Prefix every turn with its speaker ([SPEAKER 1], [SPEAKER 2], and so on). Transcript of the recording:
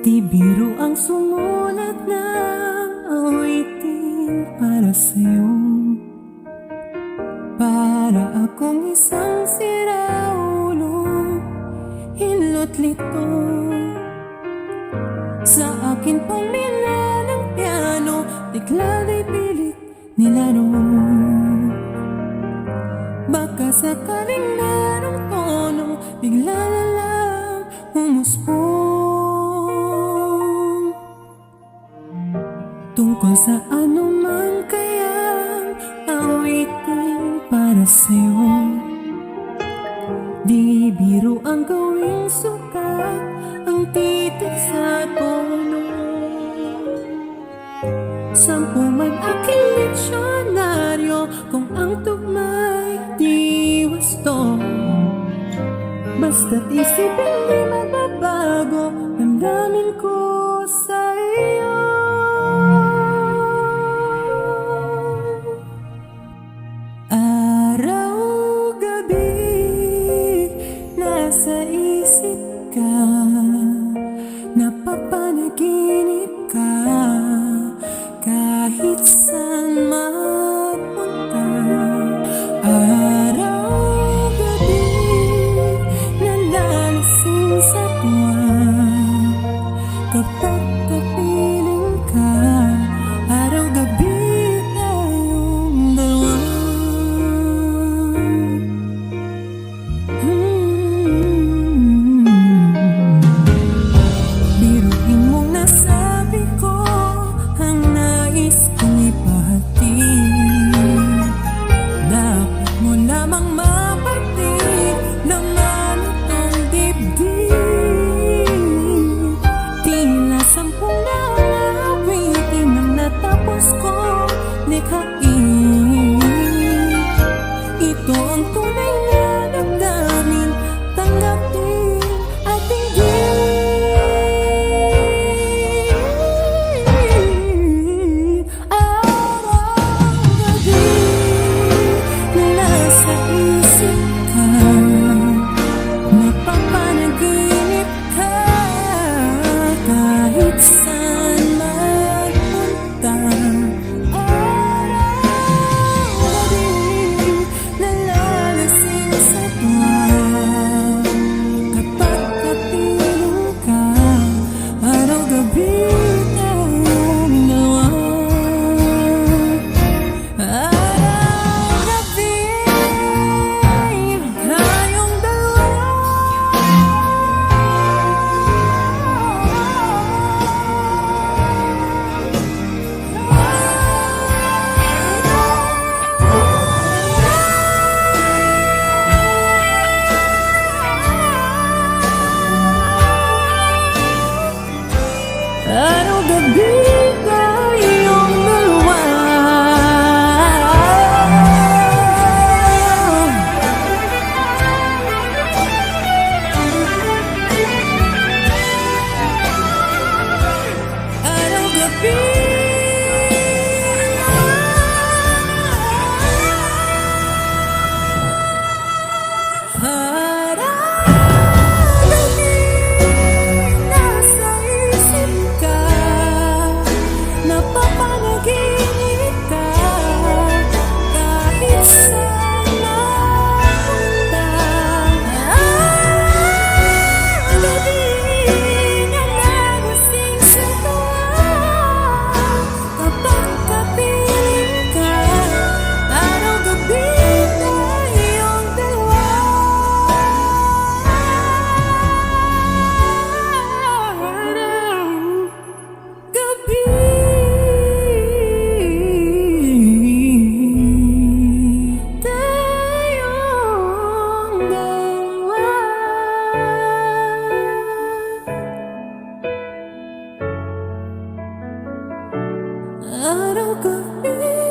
[SPEAKER 1] Di biro ang sumulat ng awitin para sa'yo. Para akong isang siraulo, hilot lito. Sa akin pamila ng piano, bigla di pilit nilaro. Baka sakaling merong tono, bigla na lang humuspo. Tungkol sa anumang kayang awitin para sa'yo. Di biro ang gawing sukat, ang titik sa tono. 10 man aking diksyonaryo, kung ang tugma'y di wasto. Basta't isipin di magbabago, damdamin ko sa iyo. Araw-gabi nasa isip ka, napapanaginip ka, kahit saan mapunta. Araw-gabi nalalasing sa tuwa, kapag kapiling ka. Araw-gabi tayong dalawa. Biruin mong nasabi ko ang nais kong ipahatid. Dapat mo lamang mapatid, laman itong dibdib. Tila 10 na awitin ang natapos ko likhain. Ito ang tunay na damdamin, tanggapin at tingin. Araw-gabi nasa isip ka, napapanaginip ka, kahit saan magpunta. Araw-gabi nalalasing sa tuwa, kapag kapiling ka. Araw-gabi tayong dalawa. Araw-gabi tayong dalawa. Araw-gabi tayong dalawa. Araw-gabi. Araw-gabi nasa isip ka, napapanaginip ka, kahit saan mapunta. Araw-gabi nalalasing sa tuwa, kapag kapiling ka. Araw-gabi tayong dalawa. Araw-gabi tayong dalawa. Araw-gabi